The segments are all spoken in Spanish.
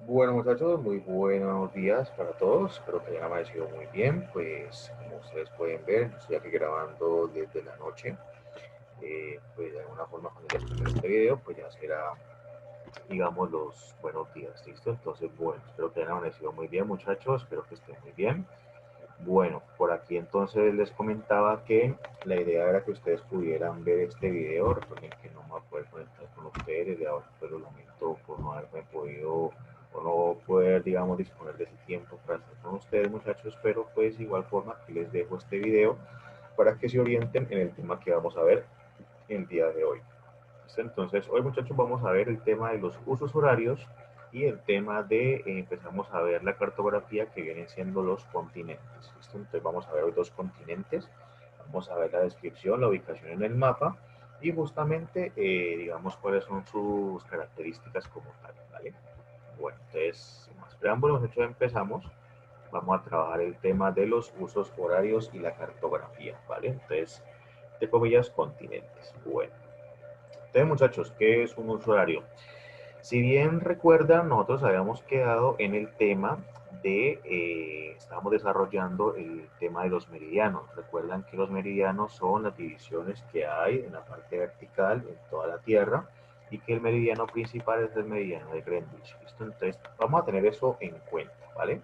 Bueno muchachos, muy buenos días para todos, espero que hayan amanecido muy bien. Pues como ustedes pueden ver, estoy aquí grabando desde la noche. Pues de alguna forma cuando ya escuchen este video, pues ya será, digamos, los buenos días, ¿listo? Entonces, bueno, espero que hayan amanecido muy bien muchachos, espero que estén muy bien. Bueno, por aquí entonces les comentaba que la idea era que ustedes pudieran ver este video. Recuerden que no me voy a poder conectar con ustedes, de ahora pues lo lamento por no haberme podido o no poder, digamos, disponer de ese tiempo para estar con ustedes muchachos, pero pues de igual forma aquí les dejo este video para que se orienten en el tema que vamos a ver el día de hoy. Entonces, hoy muchachos vamos a ver el tema de los usos horarios y el tema de, empezamos a ver la cartografía que vienen siendo los continentes. ¿Listo? Entonces vamos a ver hoy dos continentes, vamos a ver la descripción, la ubicación en el mapa y justamente, digamos, cuáles son sus características como tal, ¿vale? Bueno, entonces, sin más preámbulos, muchachos, empezamos. Vamos a trabajar el tema de los usos horarios y la cartografía, ¿vale? Entonces, de comillas, continentes. Bueno. Entonces, muchachos, ¿qué es un uso horario? Si bien recuerdan, nosotros habíamos quedado en el tema de, estábamos desarrollando el tema de los meridianos. Recuerdan que los meridianos son las divisiones que hay en la parte vertical en toda la Tierra y que el meridiano principal es el meridiano de Greenwich. ¿Listo? Entonces, vamos a tener eso en cuenta, ¿vale?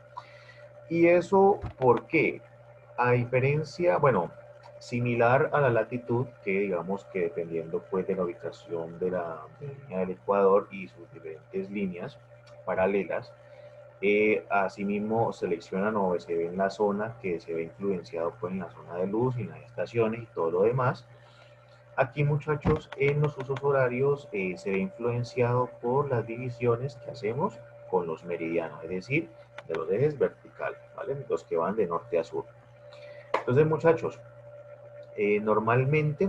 ¿Y eso por qué? A diferencia, bueno, similar a la latitud, que digamos que dependiendo pues de la ubicación de la línea del Ecuador y sus diferentes líneas paralelas, asimismo seleccionan o se ve en la zona que se ve influenciado pues en la zona de luz y en las estaciones y todo lo demás. Aquí muchachos, en los usos horarios se ve influenciado por las divisiones que hacemos con los meridianos, es decir, de los ejes verticales, ¿vale? Los que van de norte a sur. Entonces muchachos, normalmente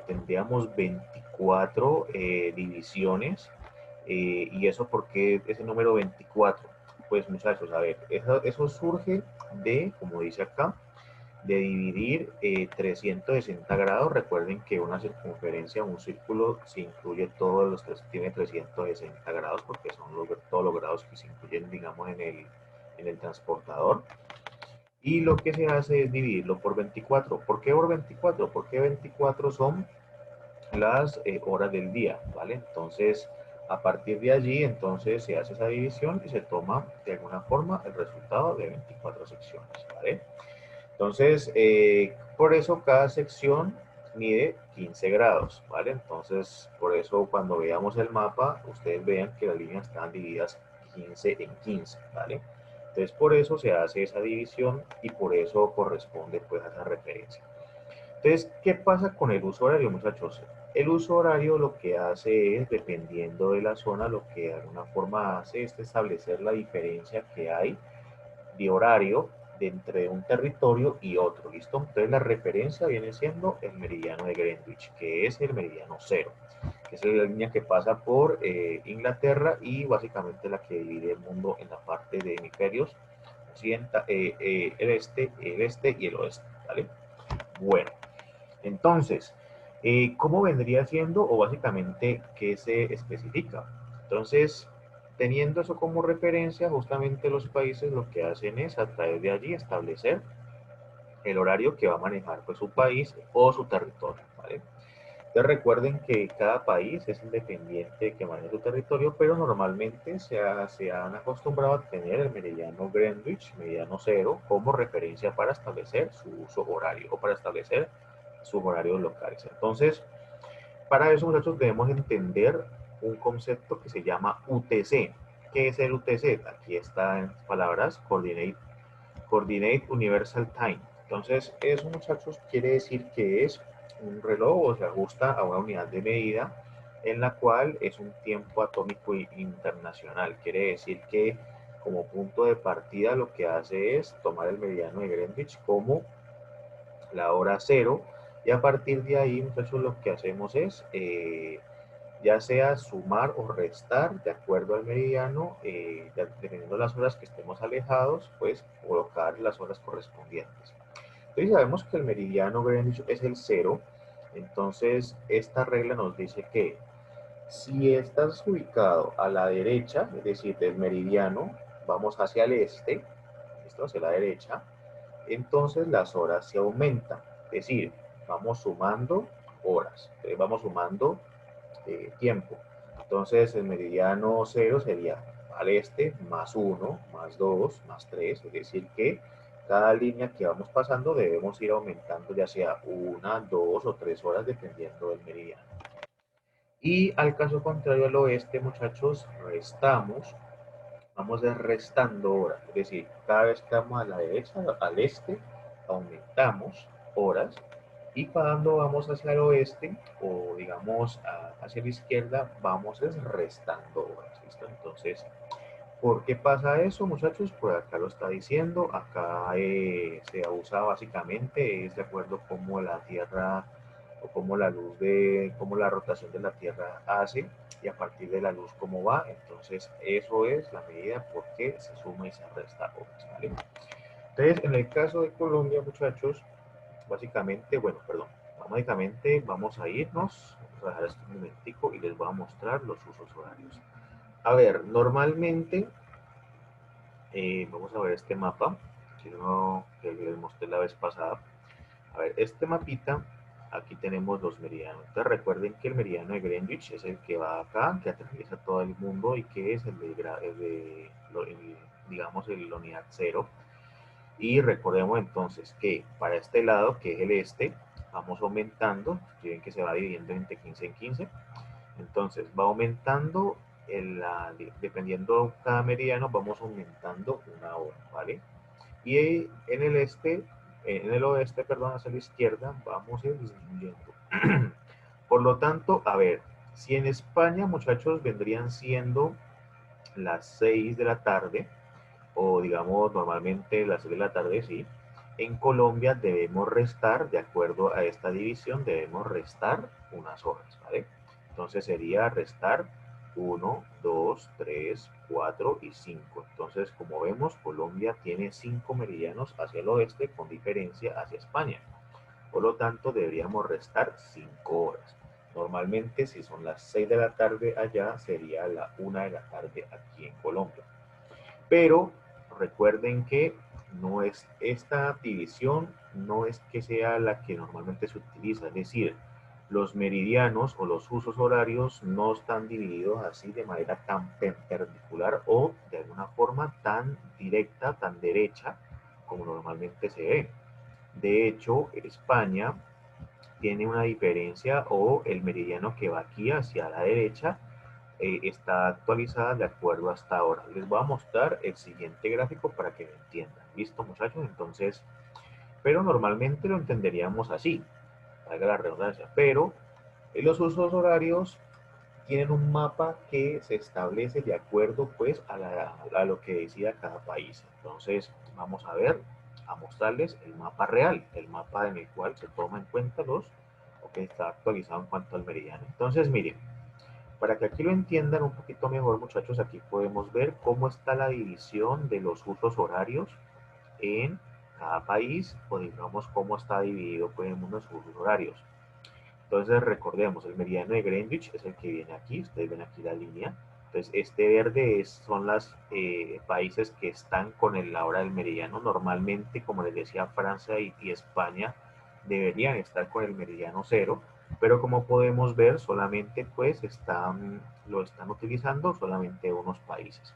tendríamos 24 divisiones. ¿Y eso por qué ese número 24? Pues muchachos, a ver, eso surge de, como dice acá, de dividir 360 grados. Recuerden que una circunferencia, un círculo, se incluye todos los tres, tiene 360 grados porque son todos los grados que se incluyen, digamos, en el transportador. Y lo que se hace es dividirlo por 24. ¿Por qué por 24? Porque 24 son las horas del día, ¿vale? Entonces, a partir de allí, entonces se hace esa división y se toma de alguna forma el resultado de 24 secciones, ¿vale? Entonces, por eso cada sección mide 15 grados, ¿vale? Entonces, por eso cuando veamos el mapa, ustedes vean que las líneas están divididas 15 en 15, ¿vale? Entonces, por eso se hace esa división y por eso corresponde pues a esa referencia. Entonces, ¿qué pasa con el uso horario, muchachos? El uso horario lo que hace es, dependiendo de la zona, lo que de alguna forma hace es establecer la diferencia que hay de horario de entre un territorio y otro, ¿listo? Entonces la referencia viene siendo el meridiano de Greenwich, que es el meridiano cero, que es la línea que pasa por Inglaterra y básicamente la que divide el mundo en la parte de hemisferios occidental, el este y el oeste, ¿vale? Bueno, entonces, ¿cómo vendría siendo o básicamente qué se especifica? Entonces, teniendo eso como referencia, justamente los países lo que hacen es a través de allí establecer el horario que va a manejar pues, su país o su territorio, ¿vale? Entonces recuerden que cada país es independiente que maneje su territorio, pero normalmente se han acostumbrado a tener el meridiano Greenwich, meridiano cero, como referencia para establecer su uso horario o para establecer sus horarios locales. Entonces, para eso muchachos debemos entender un concepto que se llama UTC. ¿Qué es el UTC? Aquí está en palabras, Coordinate Universal Time. Entonces, eso muchachos quiere decir que es un reloj o se ajusta a una unidad de medida en la cual es un tiempo atómico internacional. Quiere decir que como punto de partida lo que hace es tomar el meridiano de Greenwich como la hora cero y a partir de ahí muchachos lo que hacemos es ya sea sumar o restar de acuerdo al meridiano, dependiendo de las horas que estemos alejados, pues colocar las horas correspondientes. Entonces sabemos que el meridiano Greenwich es el cero, entonces esta regla nos dice que Si estás ubicado a la derecha, es decir, del meridiano, vamos hacia el este, esto hacia la derecha, entonces las horas se aumentan. Es decir, vamos sumando horas, vamos sumando tiempo. Entonces el meridiano cero sería al este más uno más 2 más 3, es decir que cada línea que vamos pasando debemos ir aumentando ya sea una, 2 o 3 horas dependiendo del meridiano. Y al caso contrario al oeste, muchachos, restamos, vamos restando horas, es decir, cada vez que vamos a la derecha, al este, aumentamos horas y cuando vamos hacia el oeste o digamos hacia la izquierda, vamos restando horas, ¿listo? Entonces, ¿por qué pasa eso, muchachos? Pues acá lo está diciendo, acá se usa básicamente, es de acuerdo cómo la Tierra o cómo la luz de, cómo la rotación de la Tierra hace y a partir de la luz cómo va. Entonces, eso es la medida por qué se suma y se resta horas, ¿vale? Entonces, en el caso de Colombia, muchachos, básicamente, bueno, perdón, básicamente vamos a irnos, vamos a dejar esto un momentico y les voy a mostrar los usos horarios. A ver, normalmente vamos a ver este mapa, que les mostré la vez pasada. A ver, este mapita, aquí tenemos los meridianos. Entonces recuerden que el meridiano de Greenwich es el que va acá, que atraviesa todo el mundo y que es digamos, la unidad cero. Y recordemos entonces que para este lado, que es el este, vamos aumentando, si ven que se va dividiendo entre 15 en 15, entonces va aumentando, dependiendo cada meridiano, vamos aumentando una hora, ¿vale? Y en el este, en el oeste, perdón, hacia la izquierda, vamos a ir disminuyendo. Por lo tanto, a ver, si en España, muchachos, vendrían siendo las 6 de la tarde, o digamos normalmente las 6 de la tarde, sí, en Colombia debemos restar, de acuerdo a esta división, debemos restar unas horas, ¿vale? Entonces sería restar 1, 2, 3, 4 y 5. Entonces, como vemos, Colombia tiene 5 meridianos hacia el oeste con diferencia hacia España. Por lo tanto, deberíamos restar 5 horas. Normalmente, si son las 6 de la tarde allá, sería la 1 de la tarde aquí en Colombia. Pero recuerden que no es esta división, no es que sea la que normalmente se utiliza, es decir, los meridianos o los usos horarios no están divididos así de manera tan perpendicular o de alguna forma tan directa, tan derecha como normalmente se ve. De hecho, España tiene una diferencia o el meridiano que va aquí hacia la derecha está actualizada de acuerdo hasta ahora. Les voy a mostrar el siguiente gráfico para que lo entiendan. ¿Listo, muchachos? Entonces, pero normalmente lo entenderíamos así, valga la redundancia, pero los usos horarios tienen un mapa que se establece de acuerdo pues a lo que decida cada país. Entonces, vamos a ver, a mostrarles el mapa real, el mapa en el cual se toma en cuenta o que está actualizado en cuanto al meridiano. Entonces, miren, para que aquí lo entiendan un poquito mejor, muchachos, aquí podemos ver cómo está la división de los usos horarios en cada país, o digamos cómo está dividido pues, en unos usos horarios. Entonces recordemos, el meridiano de Greenwich es el que viene aquí, ustedes ven aquí la línea. Entonces este verde son los países que están con la hora del meridiano. Normalmente, como les decía, Francia y España deberían estar con el meridiano cero, pero como podemos ver, solamente pues lo están utilizando solamente unos países.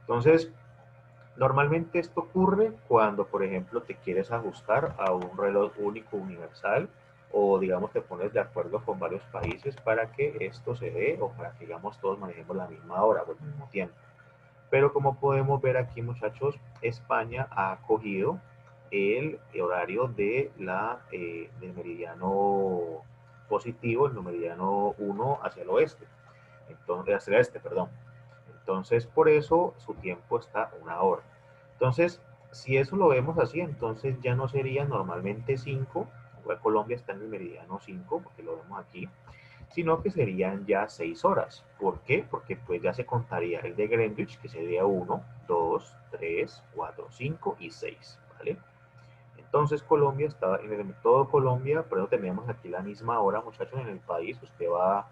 Entonces, normalmente esto ocurre cuando, por ejemplo, te quieres ajustar a un reloj único universal o, digamos, te pones de acuerdo con varios países para que esto se dé o para que, digamos, todos manejemos la misma hora o el mismo tiempo. Pero como podemos ver aquí, muchachos, España ha cogido el horario del meridiano positivo, el meridiano 1 hacia el oeste, entonces, hacia el este, perdón. Entonces, por eso su tiempo está una hora. Entonces, si eso lo vemos así, entonces ya no sería normalmente 5, igual Colombia está en el meridiano 5, porque lo vemos aquí, sino que serían ya 6 horas. ¿Por qué? Porque pues ya se contaría el de Greenwich, que sería 1, 2, 3, 4, 5 y 6, ¿vale? Entonces Colombia estaba todo Colombia, por eso tenemos aquí la misma hora, muchachos, en el país. Usted va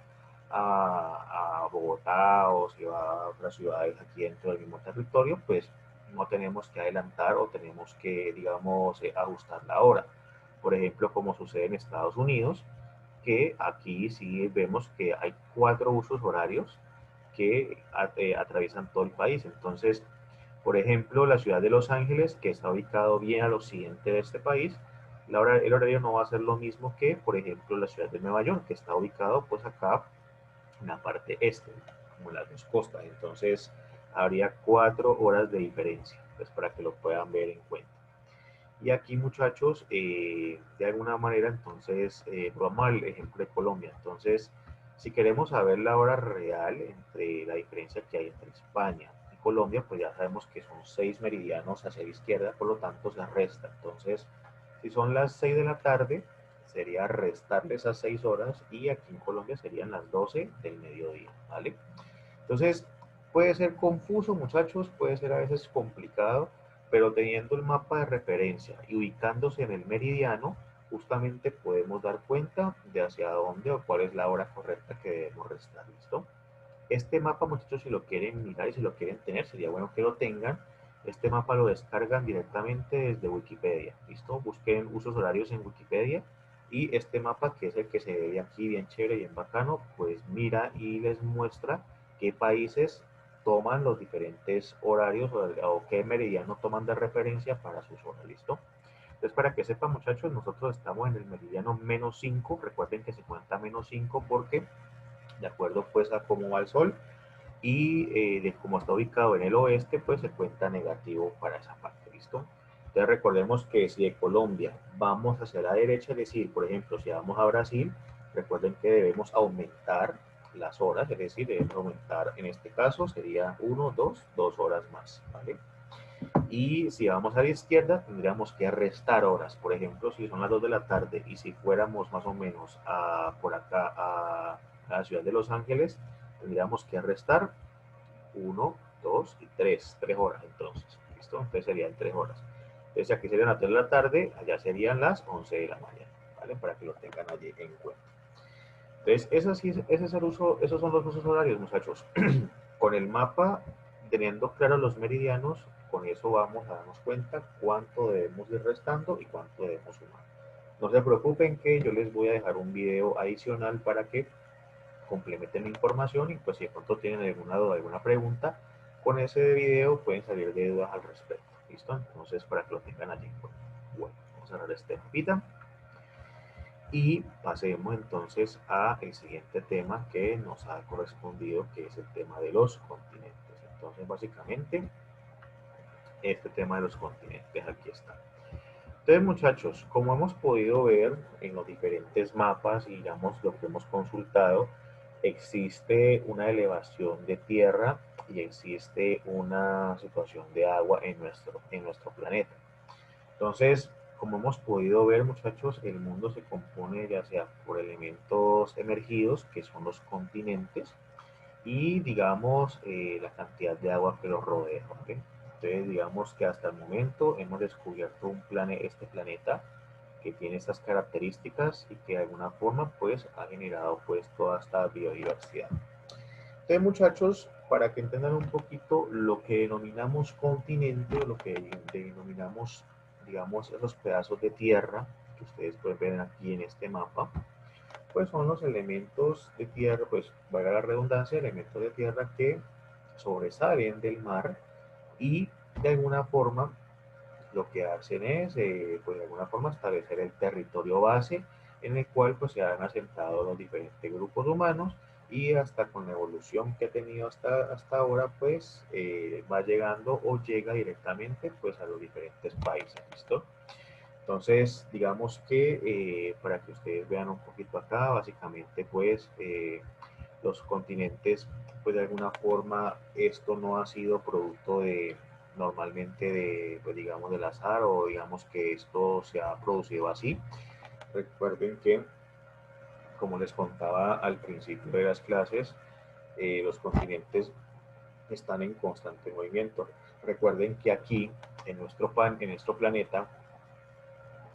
a Bogotá o si va a otras ciudades aquí dentro del mismo territorio, pues no tenemos que adelantar o tenemos que, digamos, ajustar la hora. Por ejemplo, como sucede en Estados Unidos, que aquí sí vemos que hay 4 usos horarios que atraviesan todo el país. Entonces, por ejemplo, la ciudad de Los Ángeles, que está ubicado bien al occidente de este país, el horario no va a ser lo mismo que, por ejemplo, la ciudad de Nueva York, que está ubicado pues acá en la parte este, como en las dos costas. Entonces, habría 4 horas de diferencia, pues para que lo puedan ver en cuenta. Y aquí, muchachos, de alguna manera, entonces, vamos al ejemplo de Colombia. Entonces, si queremos saber la hora real entre la diferencia que hay entre España y Colombia, pues ya sabemos que son 6 meridianos hacia la izquierda, por lo tanto se resta. Entonces, si son las 6 de la tarde, sería restarle esas 6 horas y aquí en Colombia serían las 12 del mediodía, ¿vale? Entonces, puede ser confuso, muchachos, puede ser a veces complicado, pero teniendo el mapa de referencia y ubicándose en el meridiano, justamente podemos dar cuenta de hacia dónde o cuál es la hora correcta que debemos restar, ¿listo? Este mapa, muchachos, si lo quieren mirar y si lo quieren tener, sería bueno que lo tengan. Este mapa lo descargan directamente desde Wikipedia, ¿listo? Busquen usos horarios en Wikipedia y este mapa, que es el que se ve aquí bien chévere, bien bacano, pues mira y les muestra qué países toman los diferentes horarios o qué meridiano toman de referencia para sus horas, ¿listo? Entonces, para que sepan, muchachos, nosotros estamos en el meridiano -5. Recuerden que se cuenta -5 porque de acuerdo pues a cómo va el sol y de cómo está ubicado en el oeste, pues se cuenta negativo para esa parte, ¿listo? Entonces recordemos que si de Colombia vamos hacia la derecha, es decir, por ejemplo, si vamos a Brasil, recuerden que debemos aumentar las horas, es decir, debemos aumentar, en este caso sería 1, 2 horas más, ¿vale? Y si vamos a la izquierda, tendríamos que restar horas. Por ejemplo, si son las 2 de la tarde y si fuéramos más o menos por acá a la ciudad de Los Ángeles, tendríamos que restar 1, 2 y 3 horas entonces. ¿Listo? Entonces serían 3 horas. Entonces aquí serían las 3 de la tarde, allá serían las 11 de la mañana, ¿vale? Para que lo tengan allí en cuenta. Entonces, ese es el uso, esos son los usos horarios, muchachos. Con el mapa, teniendo claros los meridianos, con eso vamos a darnos cuenta cuánto debemos ir restando y cuánto debemos sumar. No se preocupen que yo les voy a dejar un video adicional para que complementen la información y pues si de pronto tienen alguna duda, alguna pregunta, con ese video pueden salir de dudas al respecto. ¿Listo? Entonces, para que lo tengan allí. Bueno, vamos a cerrar este mapita. Y pasemos entonces a el siguiente tema que nos ha correspondido, que es el tema de los continentes. Entonces, básicamente, este tema de los continentes aquí está. Entonces, muchachos, como hemos podido ver en los diferentes mapas y digamos lo que hemos consultado, existe una elevación de tierra y existe una situación de agua en nuestro planeta. Entonces, como hemos podido ver, muchachos, el mundo se compone ya sea por elementos emergidos, que son los continentes, y digamos la cantidad de agua que los rodea, ¿okay? Entonces, digamos que hasta el momento hemos descubierto este planeta que tiene estas características y que de alguna forma pues ha generado pues toda esta biodiversidad. Entonces, muchachos, para que entiendan un poquito lo que denominamos continente, lo que denominamos, digamos, esos pedazos de tierra que ustedes pueden ver aquí en este mapa, pues son los elementos de tierra, pues valga la redundancia, elementos de tierra que sobresalen del mar y de alguna forma lo que hacen es, pues de alguna forma, establecer el territorio base en el cual pues se han asentado los diferentes grupos humanos y hasta con la evolución que ha tenido hasta ahora, pues va llegando o llega directamente pues a los diferentes países, ¿listo? Entonces, digamos que para que ustedes vean un poquito acá, básicamente pues los continentes, pues de alguna forma esto no ha sido producto de normalmente de, pues digamos, del azar o digamos que esto se ha producido así. Recuerden que, como les contaba al principio de las clases, los continentes están en constante movimiento. Recuerden que aquí, en nuestro planeta,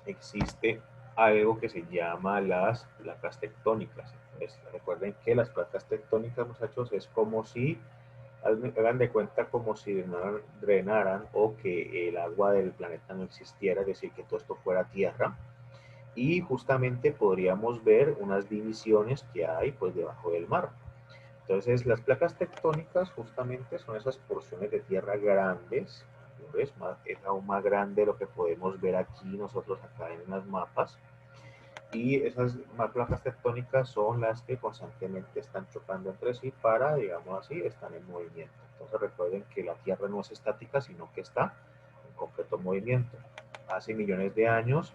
existe algo que se llama las placas tectónicas. Recuerden que las placas tectónicas, muchachos, es como si, hagan de cuenta como si drenaran o que el agua del planeta no existiera, es decir, que todo esto fuera tierra. Y justamente podríamos ver unas divisiones que hay pues debajo del mar. Entonces, las placas tectónicas justamente son esas porciones de tierra grandes, ¿ves? Es aún más grande lo que podemos ver aquí nosotros acá en los mapas. Y esas placas tectónicas son las que constantemente están chocando entre sí para, digamos así, están en movimiento. Entonces recuerden que la Tierra no es estática, sino que está en completo movimiento. Hace millones de años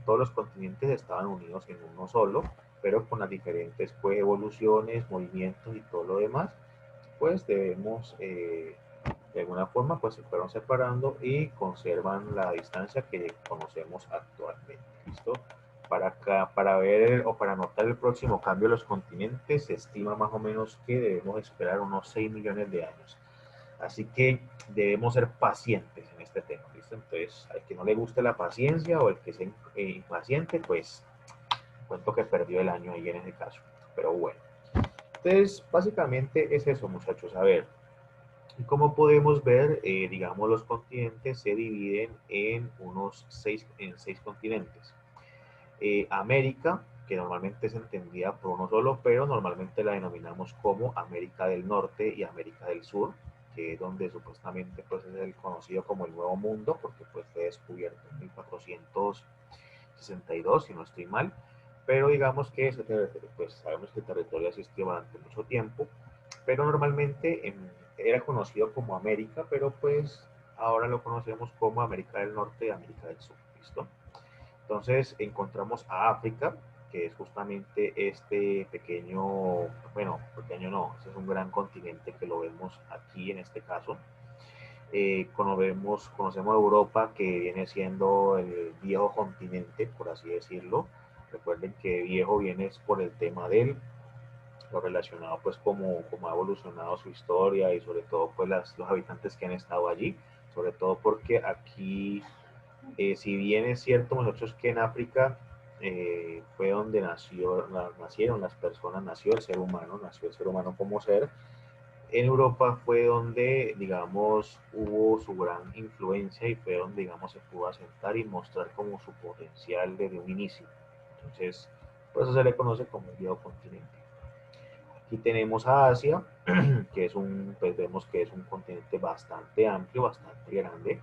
todos los continentes estaban unidos en uno solo, pero con las diferentes pues, evoluciones, movimientos y todo lo demás, pues debemos de alguna forma pues se fueron separando y conservan la distancia que conocemos actualmente. ¿Listo? Para ver o para notar el próximo cambio de los continentes se estima más o menos que debemos esperar unos 6 millones de años. Así que debemos ser pacientes en este tema. ¿Listo? Entonces, al que no le guste la paciencia o el que sea impaciente, pues cuento que perdió el año ahí en ese caso. Pero bueno. Entonces, básicamente es eso, muchachos. A ver, y como podemos ver, digamos, los continentes se dividen en seis continentes. América, que normalmente se entendía por uno solo, pero normalmente la denominamos como América del Norte y América del Sur, que es donde supuestamente pues, es el conocido como el Nuevo Mundo, porque pues, fue descubierto en 1462, si no estoy mal. Pero digamos que ese territorio, pues sabemos que el territorio existió durante mucho tiempo, pero normalmente era conocido como América, pero pues ahora lo conocemos como América del Norte y América del Sur, ¿listo? Entonces encontramos a África, que es justamente este pequeño, bueno, pequeño no, ese es un gran continente que lo vemos aquí en este caso. Conocemos Europa, que viene siendo el viejo continente, por así decirlo. Recuerden que viejo viene por el tema del lo relacionado pues como ha evolucionado su historia y sobre todo pues los habitantes que han estado allí, sobre todo porque aquí, si bien es cierto nosotros que en África fue donde nacieron las personas, nació el ser humano como ser, en Europa fue donde, digamos, hubo su gran influencia y fue donde, digamos, se pudo asentar y mostrar como su potencial desde un inicio. Entonces, por eso se le conoce como el viejo continente. Aquí tenemos a Asia, que es pues vemos que es un continente bastante amplio, bastante grande.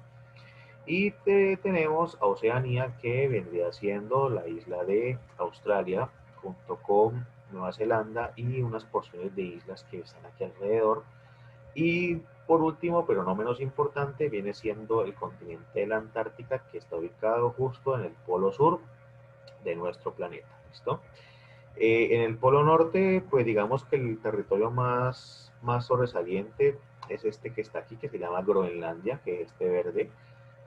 Y tenemos a Oceanía, que vendría siendo la isla de Australia, junto con Nueva Zelanda y unas porciones de islas que están aquí alrededor. Y por último, pero no menos importante, viene siendo el continente de la Antártica, que está ubicado justo en el polo sur de nuestro planeta. ¿Listo? En el Polo Norte, pues digamos que el territorio más sobresaliente es este que está aquí, que se llama Groenlandia, que es este verde,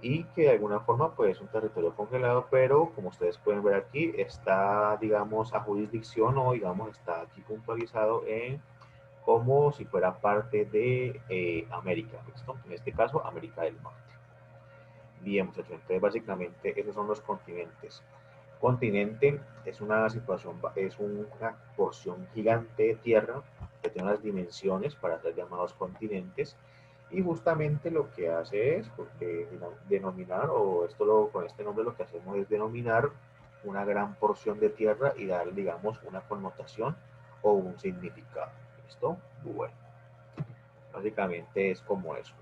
y que de alguna forma pues es un territorio congelado, pero como ustedes pueden ver aquí, está, digamos, a jurisdicción o, digamos, está aquí puntualizado en como si fuera parte de América, ¿listo? En este caso, América del Norte. Bien, muchachos, entonces básicamente esos son los continentes. Continente es una situación, es una porción gigante de tierra que tiene unas dimensiones para ser llamados continentes y justamente lo que hace es porque denominar, o con este nombre lo que hacemos es denominar una gran porción de tierra y dar, digamos, una connotación o un significado. ¿Listo? Bueno, básicamente es como eso.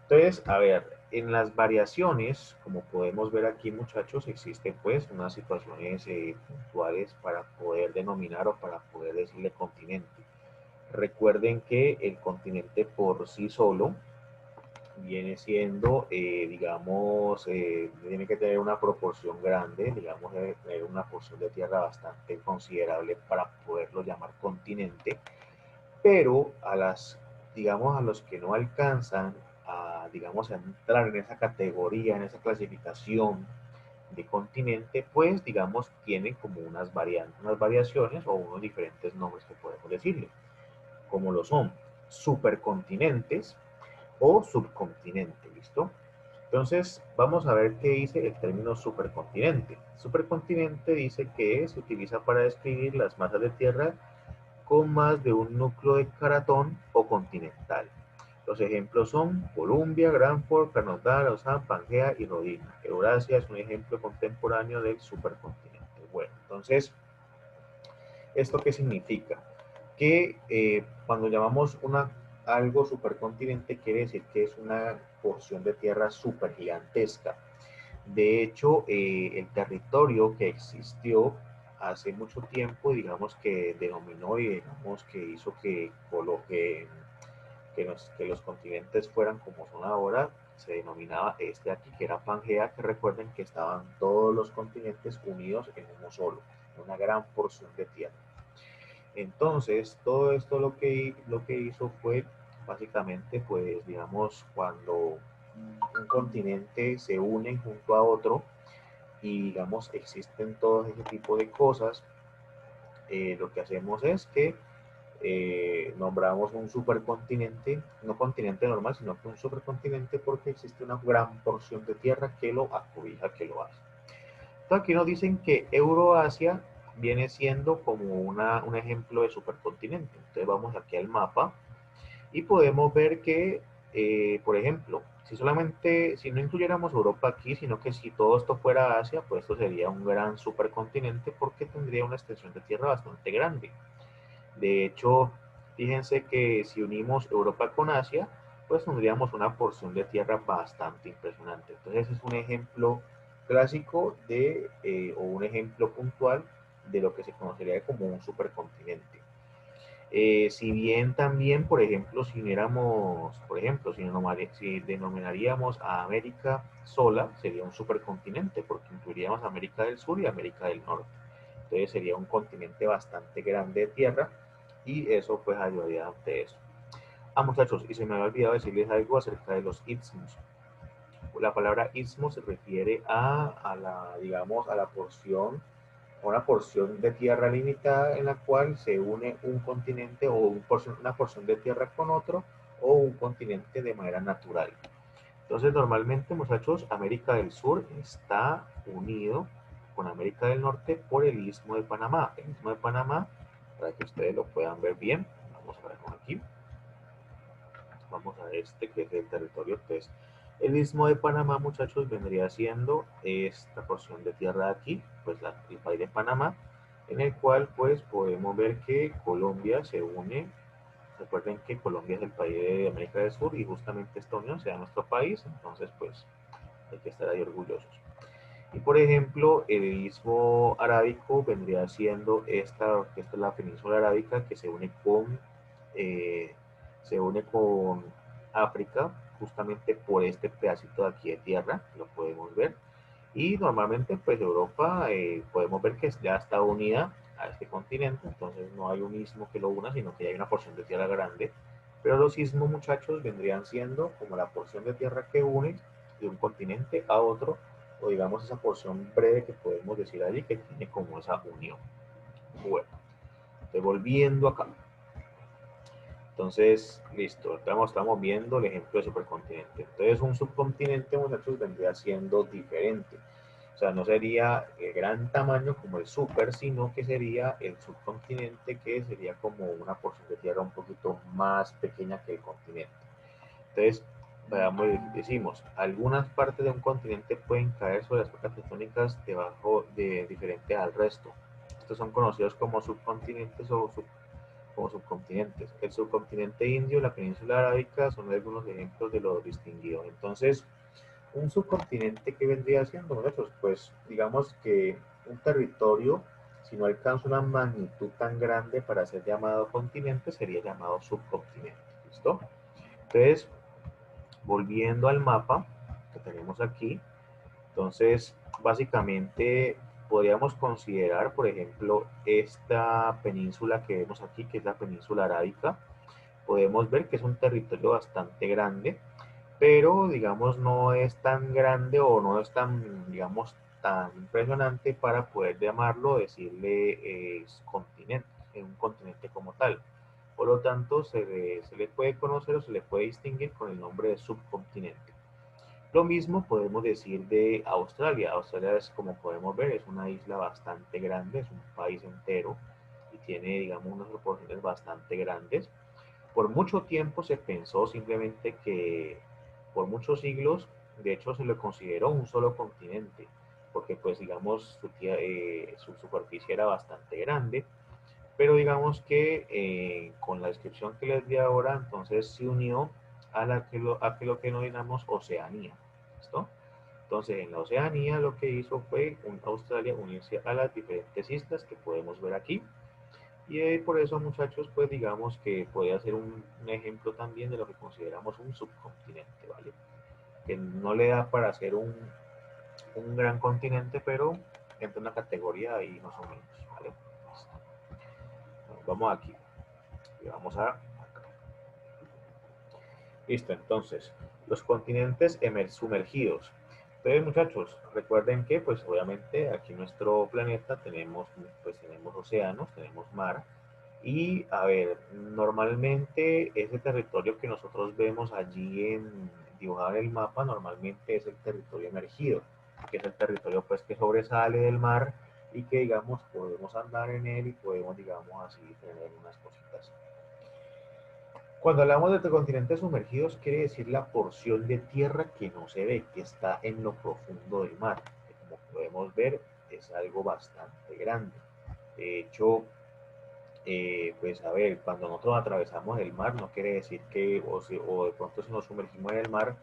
Entonces, a ver, en las variaciones, como podemos ver aquí, muchachos, existen pues unas situaciones puntuales para poder denominar o para poder decirle continente. Recuerden que el continente por sí solo viene siendo, digamos, tiene que tener una proporción grande, digamos, debe tener una porción de tierra bastante considerable para poderlo llamar continente, pero digamos, a los que no alcanzan a, digamos, a entrar en esa categoría, en esa clasificación de continente, pues, digamos, tienen como unas variaciones o unos diferentes nombres que podemos decirle, como lo son supercontinentes o subcontinente, ¿listo? Entonces, vamos a ver qué dice el término supercontinente. Supercontinente dice que se utiliza para describir las masas de tierra con más de un núcleo de cratón o continental. Los ejemplos son Columbia, Granford, Canadá, Lausanne, Pangea y Rodina. Eurasia es un ejemplo contemporáneo del supercontinente. Bueno, entonces, ¿esto qué significa? Que cuando llamamos algo supercontinente quiere decir que es una porción de tierra supergigantesca. De hecho, el territorio que existió hace mucho tiempo, digamos que denominó y digamos que hizo que los continentes fueran como son ahora, se denominaba este aquí, que era Pangea, que recuerden que estaban todos los continentes unidos en uno solo, una gran porción de tierra. Entonces, todo esto lo que hizo fue básicamente, pues, digamos, cuando un continente se une junto a otro y, digamos, existen todo ese tipo de cosas, lo que hacemos es que nombramos un supercontinente, no continente normal, sino que un supercontinente porque existe una gran porción de tierra que lo acobija, que lo hace. Entonces aquí nos dicen que Euroasia viene siendo como un ejemplo de supercontinente. Entonces vamos aquí al mapa y podemos ver que, por ejemplo, si no incluyéramos Europa aquí, sino que si todo esto fuera Asia, pues esto sería un gran supercontinente porque tendría una extensión de tierra bastante grande. De hecho, fíjense que si unimos Europa con Asia, pues tendríamos una porción de tierra bastante impresionante. Entonces ese es un ejemplo clásico o un ejemplo puntual de lo que se conocería como un supercontinente. Si bien también, por ejemplo, si denominaríamos a América sola, sería un supercontinente, porque incluiríamos América del Sur y América del Norte. Entonces sería un continente bastante grande de tierra y eso pues ayudaría ante eso. Ah, muchachos, y se me había olvidado decirles algo acerca de los istmos. La palabra istmo se refiere digamos, a una porción de tierra limitada en la cual se une un continente o una porción de tierra con otro o un continente de manera natural. Entonces, normalmente, muchachos, América del Sur está unido con América del Norte por el Istmo de Panamá. El Istmo de Panamá, para que ustedes lo puedan ver bien, vamos a verlo aquí. Vamos a este que es el territorio. Entonces, el Istmo de Panamá, muchachos, vendría siendo esta porción de tierra de aquí, pues el país de Panamá, en el cual pues podemos ver que Colombia se une. Recuerden que Colombia es el país de América del Sur y justamente esta unión sea nuestro país, entonces pues hay que estar ahí orgullosos. Y por ejemplo, el istmo arábico vendría siendo esta es la península arábica que eh, se une con África, justamente por este pedacito de aquí de tierra, lo podemos ver. Y normalmente, pues Europa podemos ver que ya está unida a este continente, entonces no hay un istmo que lo una, sino que hay una porción de tierra grande. Pero los istmos, muchachos, vendrían siendo como la porción de tierra que une de un continente a otro, o digamos esa porción breve que podemos decir allí que tiene como esa unión. Bueno, estoy volviendo acá. Entonces, listo, estamos viendo el ejemplo de supercontinente. Entonces, un subcontinente, muchachos, vendría siendo diferente. O sea, no sería el gran tamaño como el super, sino que sería el subcontinente, que sería como una porción de tierra un poquito más pequeña que el continente. Entonces, veamos, decimos, algunas partes de un continente pueden caer sobre las placas tectónicas diferente al resto. Estos son conocidos como subcontinentes como subcontinentes. El subcontinente indio, la península arábica son algunos ejemplos de lo distinguido. Entonces, un subcontinente que vendría siendo, nosotros, pues digamos que un territorio, si no alcanza una magnitud tan grande para ser llamado continente, sería llamado subcontinente. ¿Listo? Entonces, volviendo al mapa que tenemos aquí, entonces básicamente podríamos considerar, por ejemplo, esta península que vemos aquí, que es la península arábica, podemos ver que es un territorio bastante grande, pero digamos no es tan grande o no es tan, digamos, tan impresionante para poder llamarlo, decirle continente, un continente como tal. Por lo tanto, se le puede conocer o se le puede distinguir con el nombre de subcontinente. Lo mismo podemos decir de Australia. Australia es, como podemos ver, es una isla bastante grande, es un país entero y tiene, digamos, unas proporciones bastante grandes. Por mucho tiempo se pensó simplemente que, por muchos siglos, de hecho se lo consideró un solo continente, porque pues digamos su superficie era bastante grande, pero digamos que con la descripción que les di ahora, entonces se unió a que lo que denominamos Oceanía. ¿Listo? Entonces, en la Oceanía lo que hizo fue Australia unirse a las diferentes islas que podemos ver aquí. Y por eso, muchachos, pues digamos que puede ser un ejemplo también de lo que consideramos un subcontinente, ¿vale? Que no le da para ser un gran continente, pero entra en una categoría ahí más o menos, ¿vale? Bueno, vamos aquí. Y vamos a acá. Listo, entonces, los continentes sumergidos. Entonces, muchachos, recuerden que, pues, obviamente, aquí en nuestro planeta tenemos, pues, tenemos océanos, tenemos mar, y, a ver, normalmente ese territorio que nosotros vemos allí dibujado en el mapa, normalmente es el territorio emergido, que es el territorio, pues, que sobresale del mar y que, digamos, podemos andar en él y podemos, digamos, así, tener unas cositas. Cuando hablamos de continentes sumergidos, quiere decir la porción de tierra que no se ve, que está en lo profundo del mar. Que como podemos ver, es algo bastante grande. De hecho, pues a ver, cuando nosotros atravesamos el mar, no quiere decir que, o de pronto si nos sumergimos en el mar,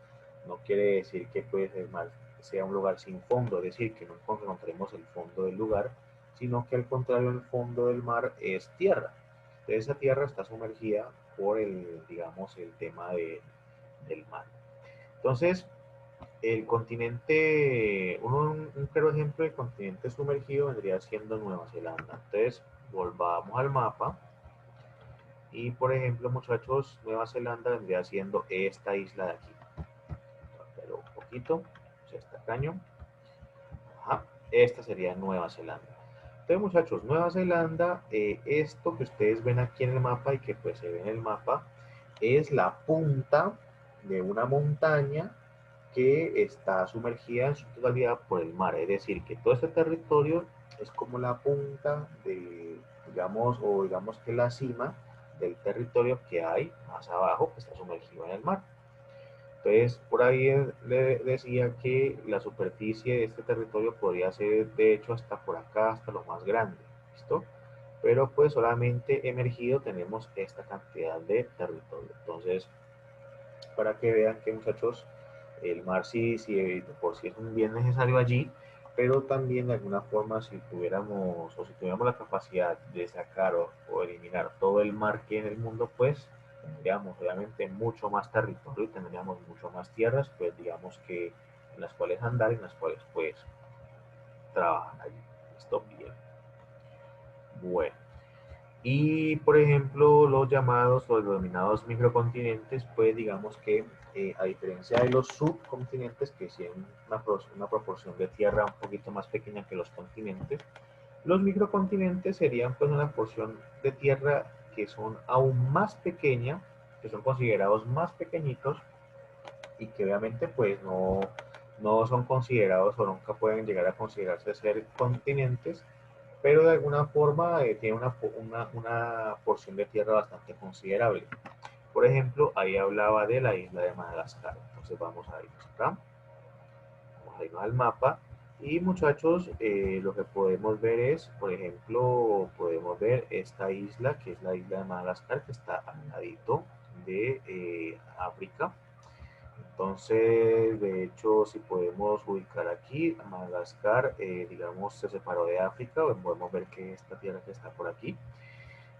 no quiere decir que pues, el mar sea un lugar sin fondo, es decir, que no encontremos el fondo del lugar, sino que al contrario, el fondo del mar es tierra. Entonces, esa tierra está sumergida por el, digamos, el tema del mar. Entonces, el continente, un claro ejemplo del continente sumergido vendría siendo Nueva Zelanda. Entonces, volvamos al mapa. Y por ejemplo, muchachos, Nueva Zelanda vendría siendo esta isla de aquí. Pero un poquito, se está caño. Ajá, esta sería Nueva Zelanda. Entonces, muchachos, Nueva Zelanda, esto que ustedes ven aquí en el mapa y que pues se ve en el mapa, es la punta de una montaña que está sumergida en su totalidad por el mar. Es decir, que todo este territorio es como la punta de, digamos, o digamos que la cima del territorio que hay más abajo, que está sumergido en el mar. Entonces, por ahí le decía que la superficie de este territorio podría ser, de hecho, hasta por acá, hasta lo más grande. ¿Listo? Pero pues solamente emergido tenemos esta cantidad de territorio. Entonces, para que vean que, muchachos, el mar sí por sí es un bien necesario allí, pero también de alguna forma si tuviéramos o si tuviéramos la capacidad de sacar o eliminar todo el mar que hay en el mundo, pues tendríamos obviamente mucho más territorio y tendríamos mucho más tierras, pues digamos que en las cuales andar y en las cuales pues trabajar allí. Esto bien. Bueno. Y, por ejemplo, los llamados o los denominados microcontinentes, pues digamos que a diferencia de los subcontinentes, que tienen una proporción de tierra un poquito más pequeña que los continentes, los microcontinentes serían pues una porción de tierra que son aún más pequeña, que son considerados más pequeñitos y que obviamente pues no son considerados o nunca pueden llegar a considerarse ser continentes, pero de alguna forma tiene una porción de tierra bastante considerable. Por ejemplo, ahí hablaba de la isla de Madagascar. Entonces vamos a irnos acá, vamos a irnos al mapa. Y muchachos, lo que podemos ver es, por ejemplo, podemos ver esta isla, que es la isla de Madagascar, que está al ladito de África. Entonces, de hecho, si podemos ubicar aquí, Madagascar, digamos, se separó de África, podemos ver que esta tierra que está por aquí.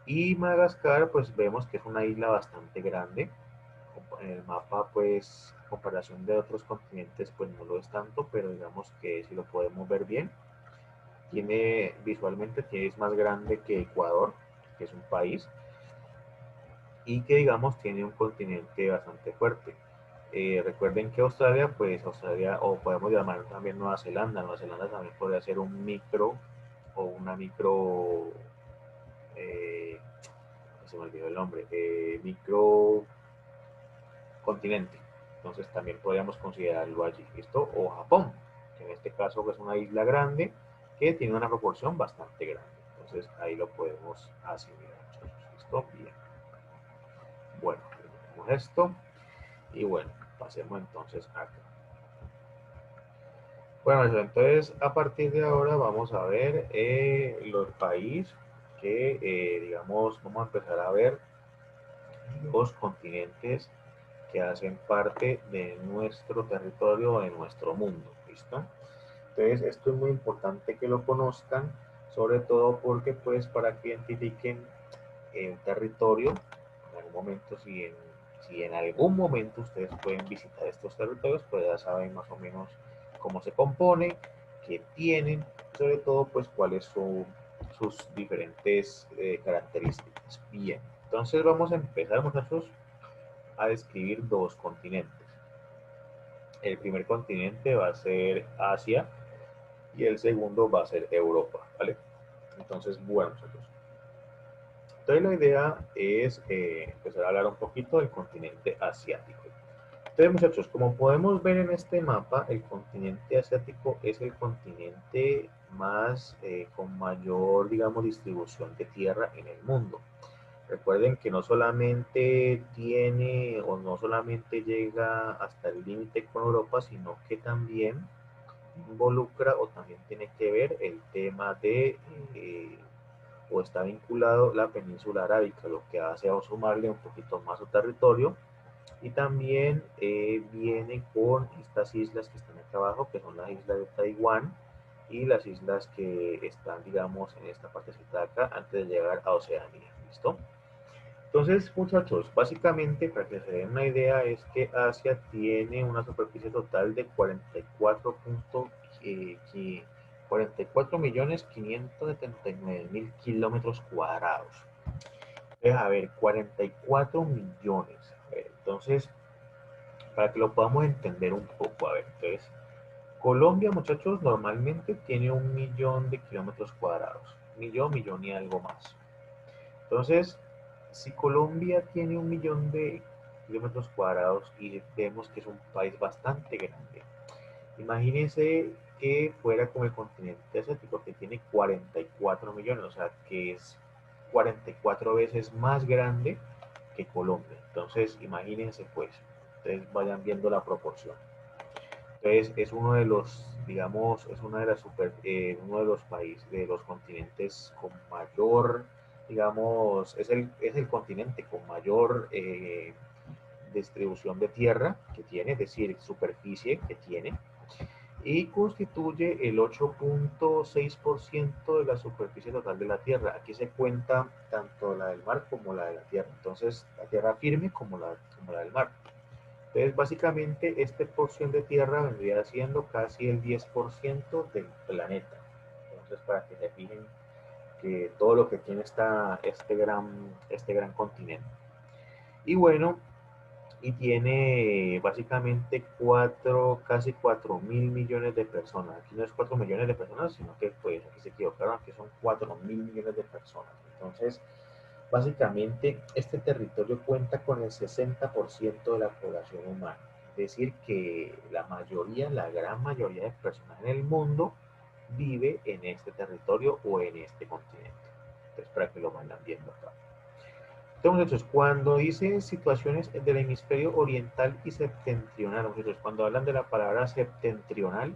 Y Madagascar, pues vemos que es una isla bastante grande. En el mapa, pues, en comparación de otros continentes, pues no lo es tanto, pero digamos que si lo podemos ver bien, visualmente es más grande que Ecuador, que es un país, y que digamos tiene un continente bastante fuerte. Recuerden que Australia, pues Australia, o podemos llamar también Nueva Zelanda también podría ser un micro o una micro, eh, se me olvidó el nombre, micro continente. entonces también podríamos considerarlo allí, ¿listo? O Japón, que en este caso es una isla grande que tiene una proporción bastante grande. Entonces ahí lo podemos asimilar, muchachos. ¿Listo? Bien. Bueno, tenemos esto. Y bueno, pasemos entonces acá. Bueno, entonces a partir de ahora vamos a ver los países que, digamos, vamos a empezar a ver los continentes que hacen parte de nuestro territorio, de nuestro mundo, ¿listo? Entonces, esto es muy importante que lo conozcan, sobre todo porque, pues, para que identifiquen un territorio, en algún momento, si en algún momento ustedes pueden visitar estos territorios, pues ya saben más o menos cómo se compone, qué tienen, sobre todo, pues, cuáles son sus diferentes características. Bien, entonces vamos a empezar, muchachos, a describir dos continentes. El primer continente va a ser Asia y el segundo va a ser Europa, ¿vale? Entonces, bueno, muchachos. Entonces la idea es empezar a hablar un poquito del continente asiático. Entonces, muchachos, como podemos ver en este mapa, el continente asiático es el continente más con mayor, digamos, distribución de tierra en el mundo. Recuerden que no solamente tiene o no solamente llega hasta el límite con Europa, sino que también involucra o también tiene que ver el tema de o está vinculado la península arábica, lo que hace a sumarle un poquito más su territorio y también viene con estas islas que están acá abajo, que son las islas de Taiwán y las islas que están, digamos, en esta partecita de acá antes de llegar a Oceanía. ¿Listo? Entonces, muchachos, básicamente, para que se den una idea, es que Asia tiene una superficie total de 44.579.000 kilómetros cuadrados. Entonces, a ver, 44 millones. A ver, entonces, para que lo podamos entender un poco, a ver, entonces, Colombia, muchachos, normalmente tiene 1 millón de kilómetros cuadrados. Millón y algo más. Entonces, si Colombia tiene 1 millón de kilómetros cuadrados y vemos que es un país bastante grande, imagínense que fuera como el continente asiático que tiene 44 millones, o sea que es 44 veces más grande que Colombia. Entonces, imagínense pues, ustedes vayan viendo la proporción. Entonces, es uno de los, digamos, es una de las uno de los países, de los continentes con mayor, digamos, es el continente con mayor distribución de tierra que tiene, es decir, superficie que tiene, y constituye el 8.6% de la superficie total de la tierra. Aquí se cuenta tanto la del mar como la de la tierra, entonces la tierra firme como la del mar. Entonces, básicamente, esta porción de tierra vendría siendo casi el 10% del planeta. Entonces, para que se fijen que todo lo que tiene este gran continente. Y bueno, y tiene básicamente casi 4.000 millones de personas. Aquí no es 4 millones de personas, sino que pues aquí se equivocaron, aquí son 4.000 millones de personas. Entonces, básicamente, este territorio cuenta con el 60% de la población humana. Es decir, que la mayoría, la gran mayoría de personas en el mundo vive en este territorio o en este continente. Entonces, para que lo vayan viendo acá. Entonces, muchachos, cuando dicen situaciones del hemisferio oriental y septentrional, muchachos, cuando hablan de la palabra septentrional,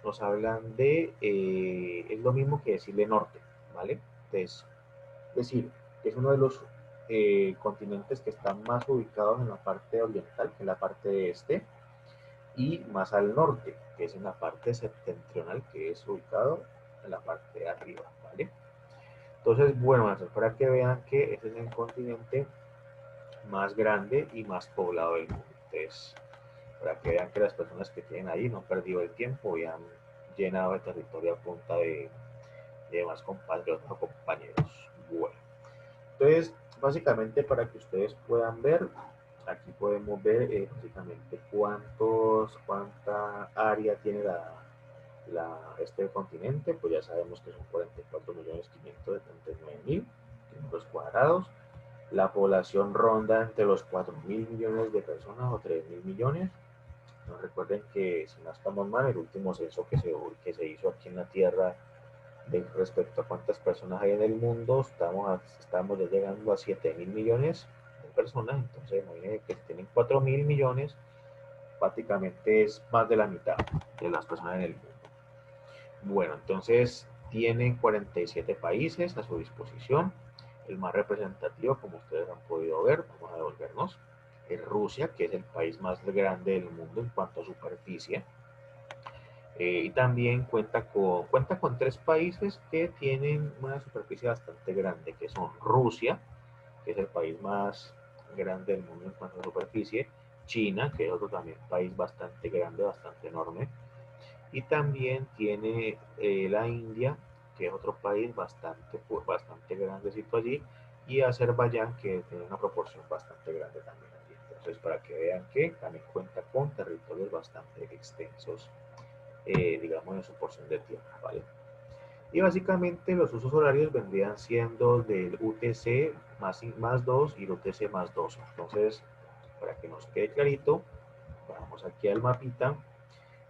nos hablan de, es lo mismo que decirle norte, ¿vale? Entonces, es decir, que es uno de los continentes que están más ubicados en la parte oriental, que es la parte este, y más al norte, que es en la parte septentrional, que es ubicado en la parte de arriba, ¿vale? Entonces, bueno, para que vean que este es el continente más grande y más poblado del mundo. Entonces, para que vean que las personas que tienen ahí no han perdido el tiempo y han llenado el territorio a punta de demás compatriotas o compañeros. Bueno, entonces, básicamente para que ustedes puedan ver, aquí podemos ver básicamente cuánta área tiene este continente, pues ya sabemos que son 44.579.000 kilómetros cuadrados. La población ronda entre los 4.000 millones de personas o 3.000 millones. No recuerden que, si no estamos mal, el último censo que se hizo aquí en la Tierra respecto a cuántas personas hay en el mundo, estamos ya llegando a 7.000 millones de personas. Entonces, imagínense que tienen 4.000 millones, prácticamente es más de la mitad de las personas en el mundo. Bueno, entonces tiene 47 países a su disposición. El más representativo, como ustedes han podido ver, vamos a devolvernos, es Rusia, que es el país más grande del mundo en cuanto a superficie. Y también cuenta con tres países que tienen una superficie bastante grande, que son Rusia, que es el país más grande del mundo en cuanto a superficie, China, que es otro también país bastante grande, bastante enorme, y también tiene la India, que es otro país bastante grandecito allí, y Azerbaiyán, que tiene una proporción bastante grande también allí. Entonces, para que vean que también cuenta con territorios bastante extensos, digamos, en su porción de tierra, ¿vale? Y básicamente los usos horarios vendrían siendo del UTC más 2 y el UTC más 2. Entonces, para que nos quede clarito, vamos aquí al mapita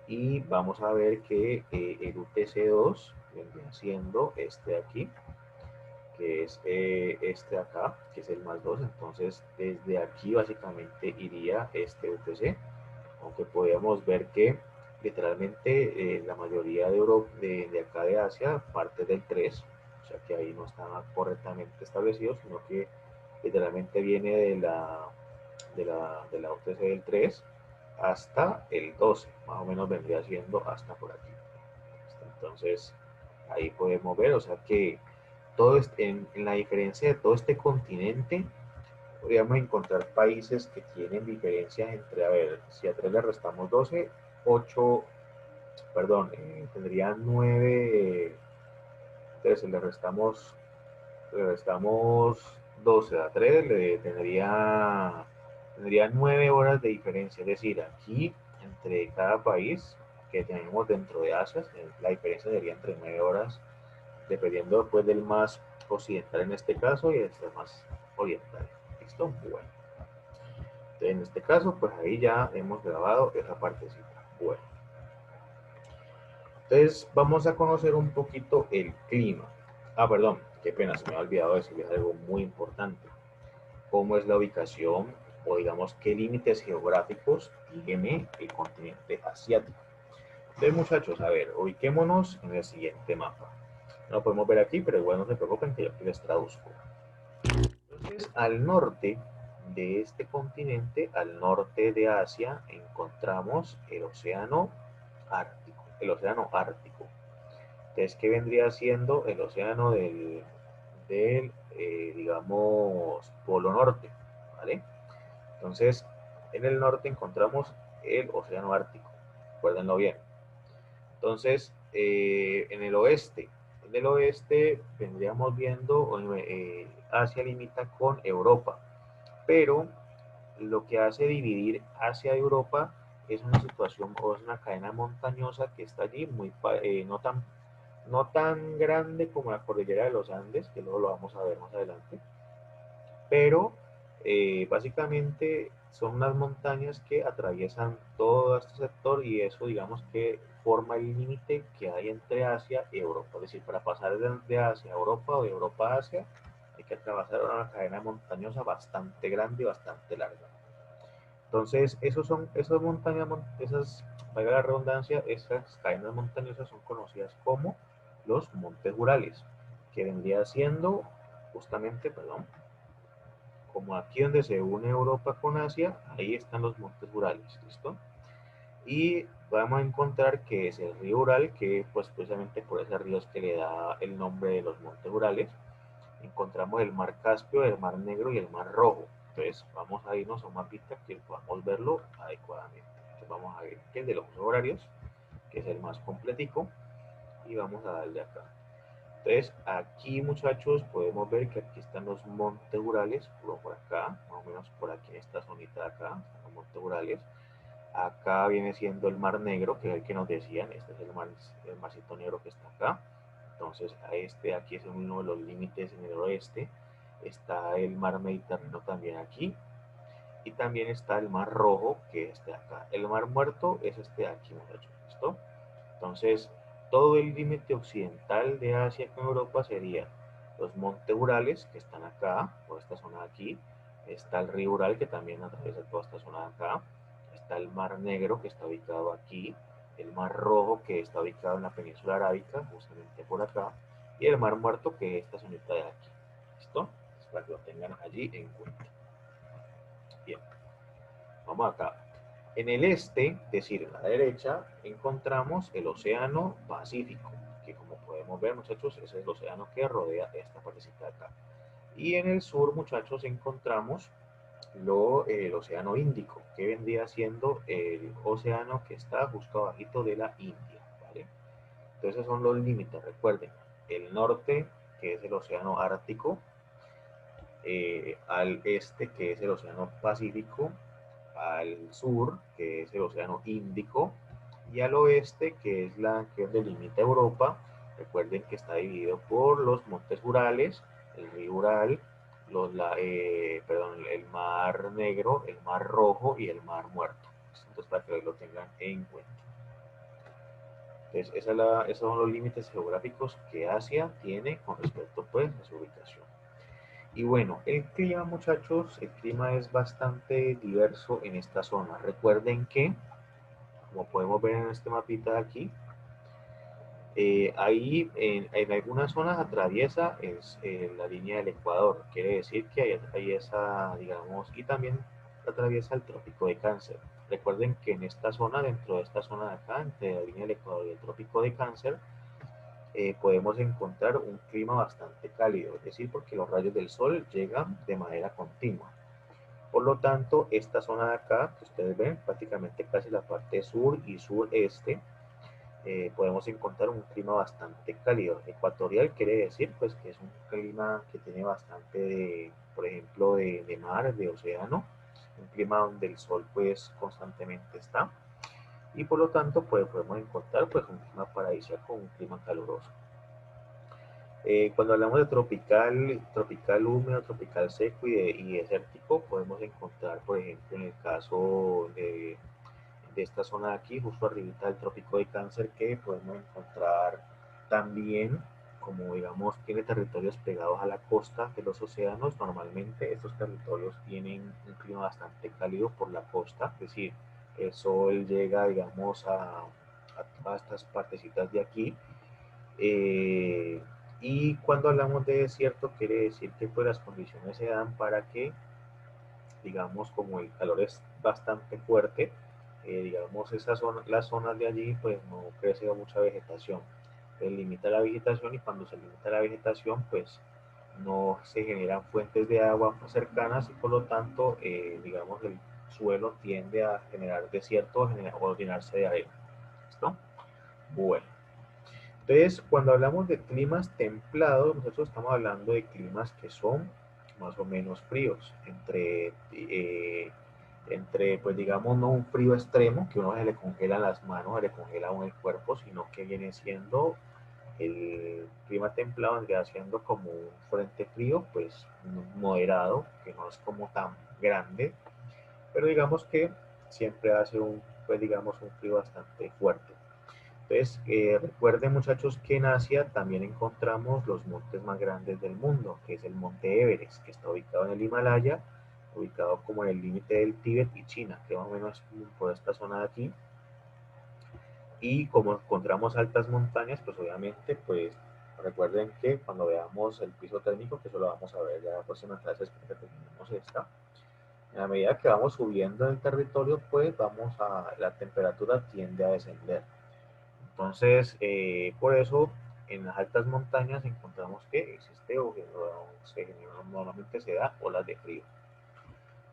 y vamos a ver que el UTC2 vendría siendo este de aquí, que es este de acá, que es el más 2. Entonces, desde aquí básicamente iría este UTC, aunque podríamos ver que literalmente la mayoría de acá de Asia parte del 3, o sea que ahí no está correctamente establecido, sino que literalmente viene de la UTC del 3 hasta el 12, más o menos vendría siendo hasta por aquí. Entonces, ahí podemos ver, o sea que en la diferencia de todo este continente, podríamos encontrar países que tienen diferencias entre, a ver, si a 3 le restamos 12, 8, perdón, tendrían 9, 13, le restamos 12 a 3, tendría 9 horas de diferencia. Es decir, aquí, entre cada país que tenemos dentro de Asia, la diferencia sería entre 9 horas, dependiendo después del más occidental en este caso y el más oriental. ¿Listo? Bueno. En este caso, pues ahí ya hemos grabado esa partecita. Bueno, entonces vamos a conocer un poquito el clima. Ah, perdón, qué pena, se me ha olvidado decirles algo muy importante. ¿Cómo es la ubicación o digamos qué límites geográficos tiene el continente asiático? Entonces, muchachos, a ver, ubiquémonos en el siguiente mapa. No lo podemos ver aquí, pero igual no se preocupen que yo aquí les traduzco. Entonces, al norte de este continente, al norte de Asia, encontramos el océano Ártico. El océano Ártico. Entonces, ¿qué vendría siendo el océano digamos, polo norte? ¿Vale? Entonces, en el norte encontramos el océano Ártico. Recuérdenlo bien. Entonces, en el oeste vendríamos viendo, Asia limita con Europa, pero lo que hace dividir Asia y Europa es una situación o es una cadena montañosa que está allí, no tan grande como la cordillera de los Andes, que luego lo vamos a ver más adelante, pero básicamente son unas montañas que atraviesan todo este sector y eso digamos que forma el límite que hay entre Asia y Europa. Es decir, para pasar de Asia a Europa o de Europa a Asia hay que atravesar una cadena montañosa bastante grande y bastante larga. Entonces, esas montañas, valga la redundancia, esas cadenas montañosas son conocidas como los Montes Urales, que vendría siendo justamente, perdón, como aquí donde se une Europa con Asia, ahí están los Montes Urales, ¿listo? Y vamos a encontrar que es el río Ural, que pues precisamente por ese río es que le da el nombre de los Montes Urales. Encontramos el mar Caspio, el mar Negro y el mar Rojo. Entonces vamos a irnos a un mapita que podamos verlo adecuadamente. Entonces vamos a ver que el de los horarios, que es el más completico, y vamos a darle acá. Entonces, aquí, muchachos, podemos ver que aquí están los montes Urales, por acá, más o menos por aquí en esta zonita de acá, están los montes Urales. Acá viene siendo el Mar Negro, que es el que nos decían, este es el marcito negro que está acá. Entonces, aquí es uno de los límites en el oeste. Está el Mar Mediterráneo también aquí. y también está el Mar Rojo, que es este de acá. El Mar Muerto es este de aquí, muchachos, ¿listo? Entonces, todo el límite occidental de Asia con Europa sería los montes Urales, que están acá, por esta zona de aquí. Está el río Ural, que también atraviesa toda esta zona de acá. Está el Mar Negro, que está ubicado aquí. El Mar Rojo, que está ubicado en la península arábica, justamente por acá. Y el Mar Muerto, que es esta zonita de aquí. ¿Listo? Para que lo tengan allí en cuenta. Bien, vamos acá. En el este, es decir, en la derecha, encontramos el Océano Pacífico, que como podemos ver, muchachos, es el océano que rodea esta partecita de acá. Y en el sur, muchachos, encontramos el Océano Índico, que vendría siendo el océano que está justo abajito de la India, ¿vale? Entonces son los límites, recuerden, el norte, que es el Océano Ártico, al este, que es el Océano Pacífico, al sur, que es el Océano Índico, y al oeste, que delimita Europa. Recuerden que está dividido por los montes Urales, el río Ural, el Mar Negro, el Mar Rojo y el Mar Muerto. Entonces, para que lo tengan en cuenta. Entonces, esos son los límites geográficos que Asia tiene con respecto pues, a su ubicación. Y bueno, el clima, muchachos, el clima es bastante diverso en esta zona. Recuerden que, como podemos ver en este mapita de aquí, ahí en algunas zonas atraviesa la línea del Ecuador. Quiere decir que ahí atraviesa, digamos, y también atraviesa el trópico de Cáncer. Recuerden que en esta zona, dentro de esta zona de acá, entre la línea del Ecuador y el trópico de Cáncer, podemos encontrar un clima bastante cálido, es decir, porque los rayos del sol llegan de manera continua. Por lo tanto, esta zona de acá, que ustedes ven, prácticamente casi la parte sur y sureste, podemos encontrar un clima bastante cálido. Ecuatorial quiere decir pues que es un clima que tiene bastante por ejemplo, de mar, de océano, un clima donde el sol pues constantemente está y por lo tanto pues podemos encontrar pues un clima paradisíaco, un clima caluroso. Cuando hablamos de tropical húmedo, tropical seco y desértico, podemos encontrar, por ejemplo, en el caso de esta zona de aquí, justo arribita del trópico de Cáncer, que podemos encontrar también, como digamos, tiene territorios pegados a la costa de los océanos. Normalmente estos territorios tienen un clima bastante cálido por la costa, es decir, el sol llega, digamos, a todas estas partecitas de aquí. Eh, y cuando hablamos de desierto, quiere decir que pues, las condiciones se dan para que, digamos, como el calor es bastante fuerte, digamos, las zonas de allí, pues no crece mucha vegetación. Se limita la vegetación y cuando se limita la vegetación, pues no se generan fuentes de agua cercanas y por lo tanto, digamos, el suelo tiende a generar desierto o llenarse de arena. ¿Listo? Bueno. Entonces, cuando hablamos de climas templados, nosotros estamos hablando de climas que son más o menos fríos, entre pues digamos, no un frío extremo, que uno se le congela las manos, se le congela uno el cuerpo, sino que viene siendo el clima templado, vendría siendo como un frente frío, pues moderado, que no es como tan grande, pero digamos que siempre hace pues digamos, un frío bastante fuerte. Entonces, recuerden muchachos que en Asia también encontramos los montes más grandes del mundo, que es el monte Everest, que está ubicado en el Himalaya, ubicado como en el límite del Tíbet y China, que más o menos por esta zona de aquí. Y como encontramos altas montañas, pues obviamente, pues recuerden que cuando veamos el piso térmico, que eso lo vamos a ver ya en la próxima clase, porque terminemos esta, en la medida que vamos subiendo en el territorio, pues la temperatura tiende a descender. Entonces, por eso en las altas montañas encontramos que existe normalmente se da olas de frío.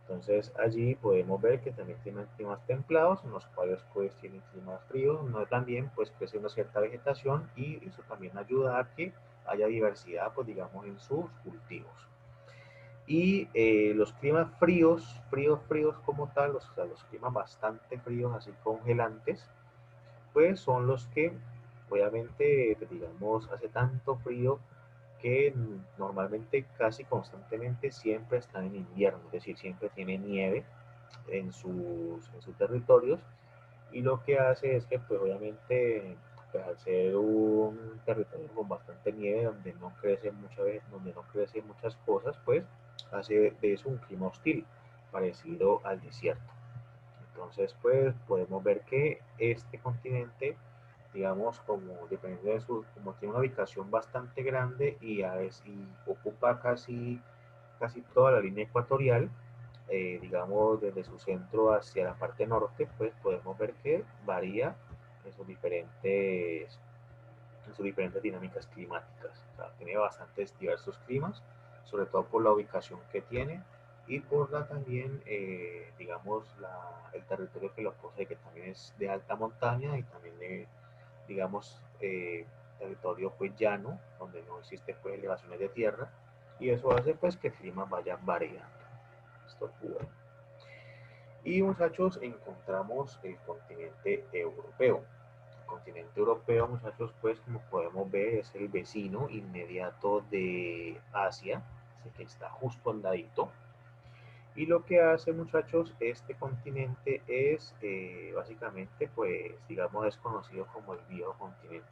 Entonces allí podemos ver que también tienen climas templados, en los cuales pues tienen climas fríos, no también pues crece una cierta vegetación y eso también ayuda a que haya diversidad pues digamos en sus cultivos. Y los climas fríos como tal, o sea, los climas bastante fríos, así congelantes, pues son los que obviamente, digamos, hace tanto frío que normalmente casi constantemente siempre están en invierno, es decir, siempre tiene nieve. en sus territorios, y lo que hace es que pues obviamente pues, al ser un territorio con bastante nieve donde no crece muchas veces, donde no crecen muchas cosas, pues hace de eso un clima hostil, parecido al desierto. Entonces, pues podemos ver que este continente, digamos, como dependiendo de su, como tiene una ubicación bastante grande y ocupa casi toda la línea ecuatorial, digamos, desde su centro hacia la parte norte, pues podemos ver que varía en sus diferentes dinámicas climáticas. O sea, tiene bastantes diversos climas, sobre todo por la ubicación que tiene y por la también, digamos, el territorio que lo posee, que también es de alta montaña y también de, digamos, territorio pues llano, donde no existe pues elevaciones de tierra, y eso hace pues que el clima vaya variando. Esto es bueno. Y muchachos, encontramos el continente europeo. El continente europeo, muchachos, pues como podemos ver, es el vecino inmediato de Asia, así que está justo al ladito. Y lo que hace, muchachos, este continente es básicamente, pues, digamos, es conocido como el viejo continente.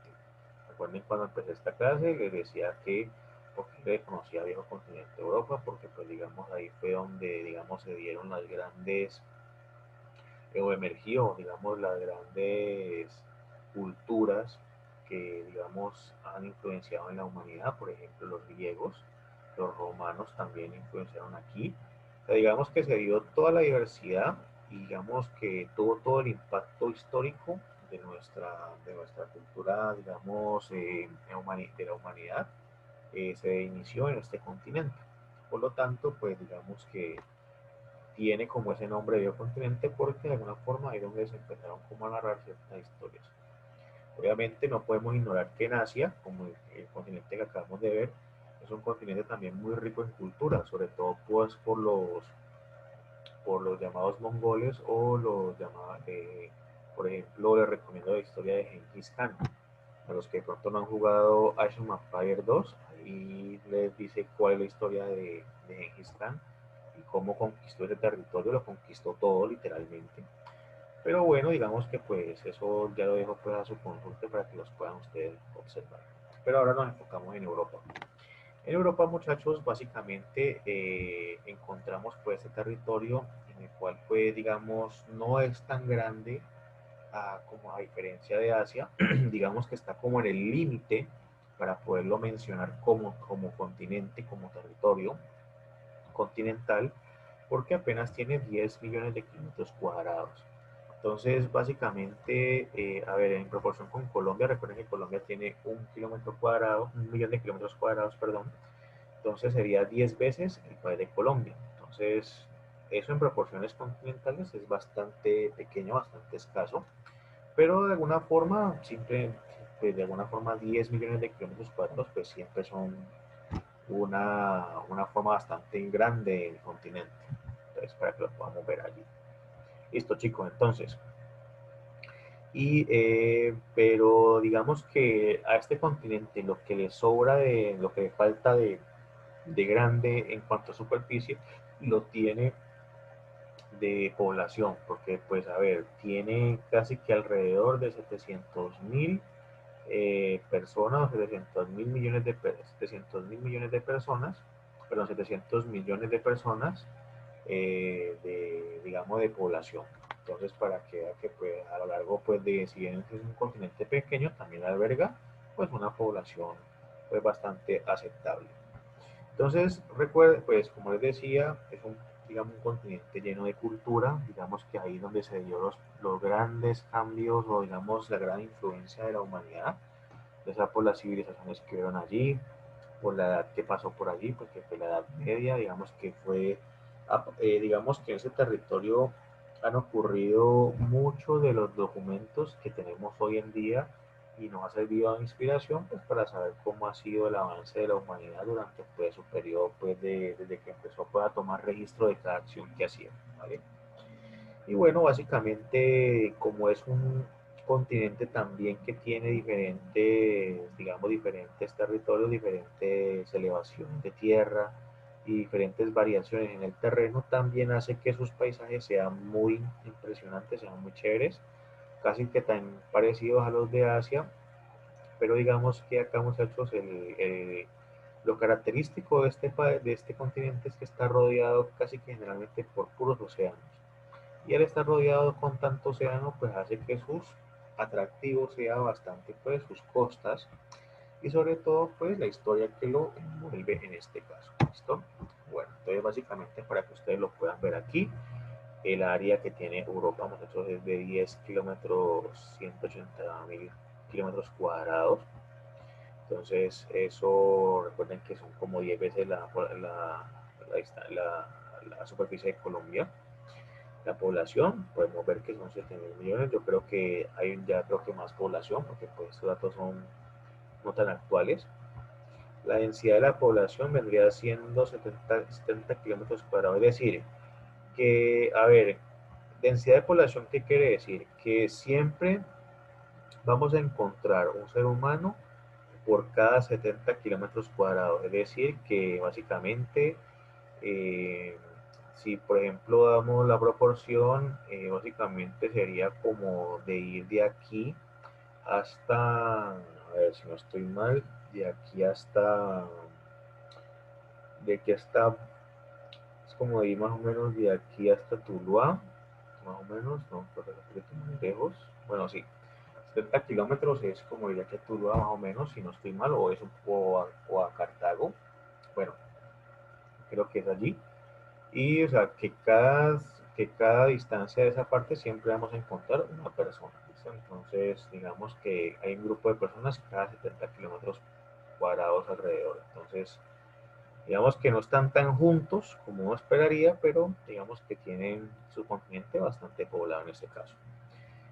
Recuerden cuando empecé esta clase, les decía que porque le conocía viejo continente Europa, porque pues digamos ahí fue donde digamos se dieron las grandes o emergió, digamos, las grandes culturas que, digamos, han influenciado en la humanidad, por ejemplo, los griegos, los romanos también influenciaron aquí. O sea, digamos que se dio toda la diversidad y digamos que tuvo todo el impacto histórico de nuestra cultura, digamos, de la humanidad, se inició en este continente. Por lo tanto, pues digamos que tiene como ese nombre de biocontinente porque de alguna forma ahí es donde se empezaron como a narrar ciertas historias. Obviamente no podemos ignorar que en Asia, como el continente que acabamos de ver, es un continente también muy rico en cultura, sobre todo pues por los llamados mongoles o los llamados, por ejemplo, les recomiendo la historia de Genghis Khan. A los que de pronto no han jugado Age of Empires 2, ahí les dice cuál es la historia de Genghis Khan y cómo conquistó ese territorio, lo conquistó todo literalmente. Pero bueno, digamos que pues eso ya lo dejo pues a su consulta para que los puedan ustedes observar. Pero ahora nos enfocamos en Europa. En Europa, muchachos, básicamente encontramos pues este territorio en el cual pues digamos no es tan grande como a diferencia de Asia, digamos que está como en el límite para poderlo mencionar como continente, como territorio continental, porque apenas tiene 10 millones de kilómetros cuadrados. Entonces, básicamente, a ver, en proporción con Colombia, recuerden que Colombia tiene un kilómetro cuadrado, un millón de kilómetros cuadrados, perdón, entonces sería 10 veces el país de Colombia. Entonces, eso en proporciones continentales es bastante pequeño, bastante escaso, pero de alguna forma, siempre, pues de alguna forma 10 millones de kilómetros cuadrados, pues siempre son una forma bastante grande del continente. Entonces, para que lo podamos ver allí. Listo, chicos, entonces. Pero digamos que a este continente lo que le sobra lo que le falta de grande en cuanto a superficie, lo tiene de población, porque pues a ver, tiene casi que alrededor de 700.000 personas, 700.000 millones de personas, perdón, 700 millones de personas, digamos, de población. Entonces, para que vea que pues, a lo largo, pues, si bien es un continente pequeño, también alberga, pues, una población, pues, bastante aceptable. Entonces, recuerden, pues, como les decía, es digamos, un continente lleno de cultura, digamos que ahí donde se dio los grandes cambios o, digamos, la gran influencia de la humanidad, ya sea por las civilizaciones que vieron allí, por la edad que pasó por allí, porque fue la Edad Media, digamos que digamos que en ese territorio han ocurrido muchos de los documentos que tenemos hoy en día y nos ha servido de inspiración pues para saber cómo ha sido el avance de la humanidad durante pues, su periodo pues, desde que empezó pues, a tomar registro de cada acción que hacía, ¿vale? Y bueno, básicamente como es un continente también que tiene diferentes, digamos, diferentes territorios, diferentes elevaciones de tierra, y diferentes variaciones en el terreno también hace que sus paisajes sean muy impresionantes, sean muy chéveres, casi que tan parecidos a los de Asia, pero digamos que acá muchachos lo característico de este continente es que está rodeado casi que generalmente por puros océanos. Y al estar rodeado con tanto océano, pues hace que sus atractivos sea bastante, pues sus costas y sobre todo, pues la historia que lo envuelve en este caso. ¿Listo? Bueno, entonces básicamente para que ustedes lo puedan ver aquí, el área que tiene Europa, muchachos, es de 10 kilómetros, 180.000 kilómetros cuadrados. Entonces, eso, recuerden que son como 10 veces la superficie de Colombia. La población, podemos ver que son 7.000 millones. Yo creo que hay ya creo que más población, porque pues estos datos son no tan actuales. La densidad de la población vendría siendo 70 kilómetros cuadrados. Es decir, que, a ver, densidad de población, ¿qué quiere decir? Que siempre vamos a encontrar un ser humano por cada 70 kilómetros cuadrados. Es decir, que básicamente, eh, si por ejemplo damos la proporción, básicamente sería como de ir de aquí hasta, a ver si no estoy mal, de aquí hasta, de aquí hasta, es como de ir más o menos de aquí hasta Tuluá, más o menos, no, pero es muy lejos. Bueno, sí, 70 kilómetros es como ir aquí a Tuluá más o menos, si no estoy mal, o es o a Cartago. Bueno, creo que es allí. Y o sea, que cada distancia de esa parte siempre vamos a encontrar una persona. ¿Listo? Entonces, digamos que hay un grupo de personas cada 70 kilómetros cuadrados alrededor. Entonces, digamos que no están tan juntos como uno esperaría, pero digamos que tienen su continente bastante poblado en este caso.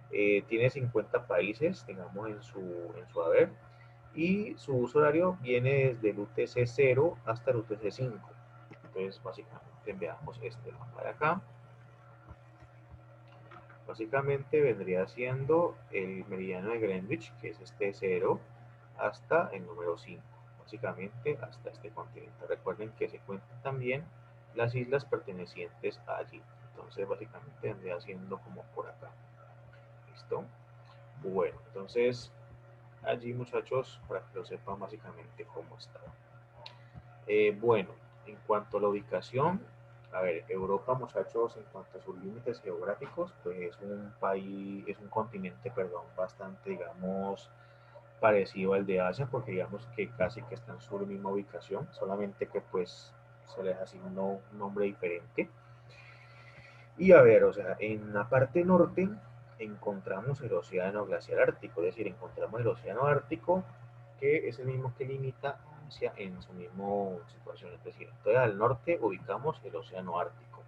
Tiene 50 países, digamos, en su haber, y su uso horario viene desde el UTC 0 hasta el UTC 5. Entonces, básicamente, veamos este mapa de acá. Básicamente vendría siendo el meridiano de Greenwich, que es este 0, hasta el número 5. Básicamente, hasta este continente. Recuerden que se cuentan también las islas pertenecientes allí. Entonces, básicamente, vendría siendo como por acá. ¿Listo? Bueno, entonces, allí, muchachos, para que lo sepan básicamente cómo está. Bueno, en cuanto a la ubicación, a ver, Europa, muchachos, en cuanto a sus límites geográficos, pues es un país, es un continente, perdón, bastante, digamos, parecido al de Asia, porque digamos que casi que está en su misma ubicación, solamente que pues se les asignó un nombre diferente. Y a ver, o sea, en la parte norte encontramos el océano glaciar ártico, es decir, encontramos el océano ártico, que es el mismo que limita hacia en su misma situación, es decir, entonces al norte ubicamos el océano ártico,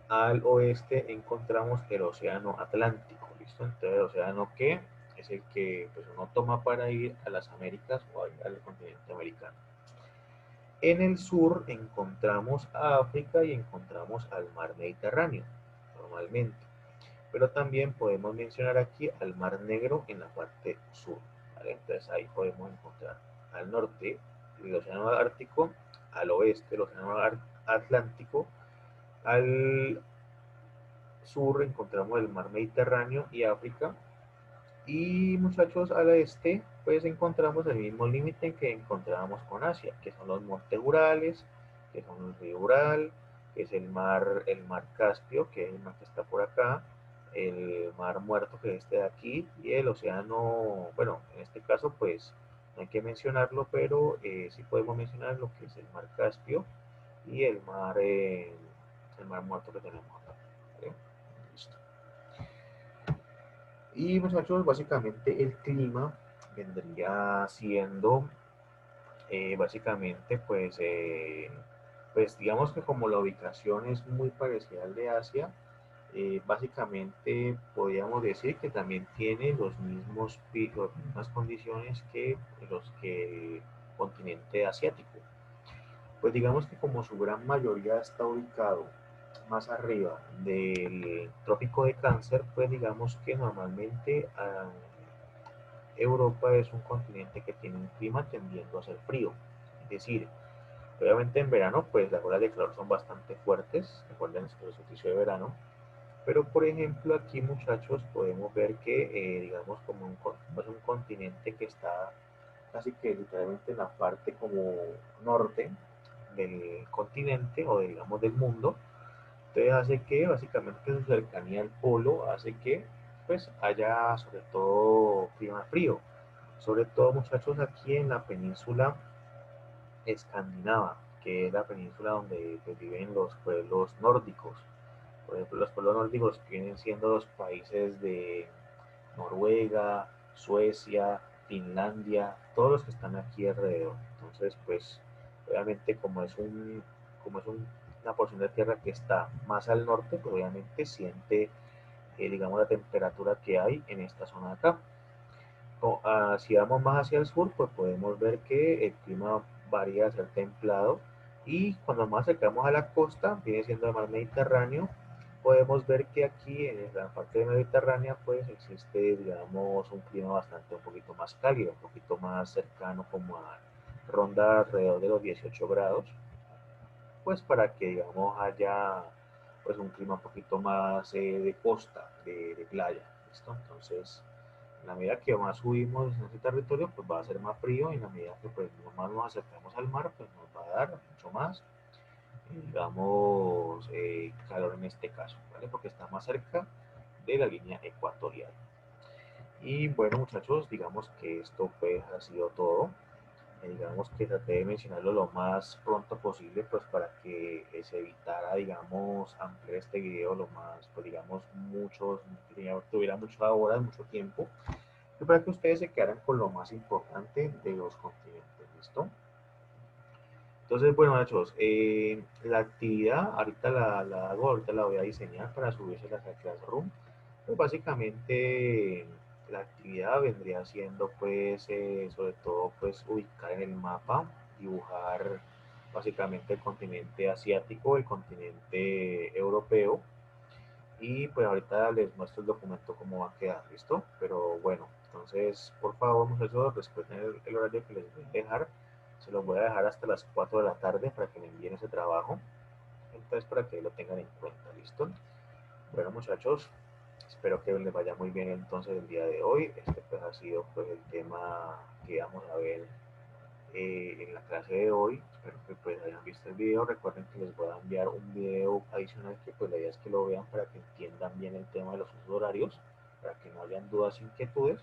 al oeste encontramos el océano Atlántico, ¿listo? Entonces el océano que es el que pues, uno toma para ir a las Américas o al continente americano. En el sur encontramos a África y encontramos al mar Mediterráneo, normalmente. Pero también podemos mencionar aquí al mar Negro en la parte sur. ¿Vale? Entonces ahí podemos encontrar al norte el océano Ártico, al oeste el océano Atlántico, al sur encontramos el mar Mediterráneo y África. Y muchachos, al este, pues encontramos el mismo límite que encontrábamos con Asia, que son los montes Urales, que son el río Ural, que es el mar Caspio, que es el mar que está por acá, el mar Muerto, que es este de aquí, y el océano, bueno, en este caso, pues no hay que mencionarlo, pero sí podemos mencionar lo que es el mar Caspio y el mar Muerto que tenemos acá. ¿Vale? Listo. Y muchachos, básicamente el clima vendría siendo básicamente pues digamos que como la ubicación es muy parecida al de Asia, básicamente podríamos decir que también tiene las mismas condiciones que el continente asiático. Pues digamos que como su gran mayoría está ubicado más arriba del trópico de Cáncer, pues digamos que normalmente Europa es un continente que tiene un clima tendiendo a ser frío. Es decir, Obviamente en verano, pues las olas de calor son bastante fuertes, recuerden el solsticio de verano, pero por ejemplo aquí muchachos podemos ver que, digamos, como es un continente que está casi que literalmente en la parte como norte del continente o digamos del mundo, entonces hace que básicamente su cercanía al polo hace que pues haya sobre todo clima frío, sobre todo muchachos aquí en la península escandinava, que es la península donde pues, viven los pueblos nórdicos. Por ejemplo, los pueblos nórdicos que vienen siendo los países de Noruega, Suecia, Finlandia, todos los que están aquí alrededor. Entonces, pues, obviamente una porción de tierra que está más al norte, pues obviamente siente, digamos, la temperatura que hay en esta zona de acá. Si vamos más hacia el sur, pues podemos ver que el clima varía a ser templado y cuando más acercamos a la costa, viene siendo el mar Mediterráneo, podemos ver que aquí en la parte mediterránea pues existe, digamos, un clima bastante un poquito más cálido, un poquito más cercano como a ronda alrededor de los 18 grados, pues para que, digamos, haya pues un clima un poquito más de costa, de playa, ¿listo? Entonces, en la medida que más subimos en ese territorio, pues va a ser más frío y en la medida que pues, más nos acercamos al mar, pues nos va a dar mucho más, digamos, calor en este caso, ¿vale? Porque está más cerca de la línea ecuatorial. Y bueno, muchachos, digamos que esto pues ha sido todo. Digamos que traté de mencionarlo lo más pronto posible, pues para que se evitara, digamos, ampliar este video lo más, pues digamos, tuviera muchas horas, mucho tiempo, y para que ustedes se quedaran con lo más importante de los continentes, ¿listo? Entonces, bueno, muchachos, la actividad, ahorita la voy a diseñar para subirse a Classroom. Pues básicamente la actividad vendría siendo, pues, sobre todo, pues, ubicar en el mapa, dibujar básicamente el continente asiático, el continente europeo, y pues ahorita les muestro el documento cómo va a quedar, ¿listo? Pero bueno, entonces, por favor, muchachos, respeten el horario que les voy a dejar. Se los voy a dejar hasta las 4 de la tarde para que me envíen ese trabajo. Entonces, para que lo tengan en cuenta, ¿listo? Bueno, muchachos, espero que les vaya muy bien entonces el día de hoy. Este pues ha sido pues el tema que vamos a ver en la clase de hoy. Espero que pues hayan visto el video. Recuerden que les voy a enviar un video adicional que pues la idea es que lo vean para que entiendan bien el tema de los usos horarios, para que no hayan dudas, inquietudes.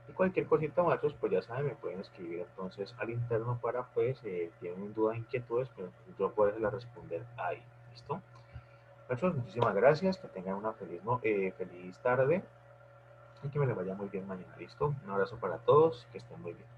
Y cualquier cosita, muchachos, pues ya saben, me pueden escribir entonces al interno para pues, tienen dudas, inquietudes, pero yo puedo responder ahí. ¿Listo? Muchachos, muchísimas gracias, que tengan una feliz tarde y que me les vaya muy bien mañana. ¿Listo? Un abrazo para todos, que estén muy bien.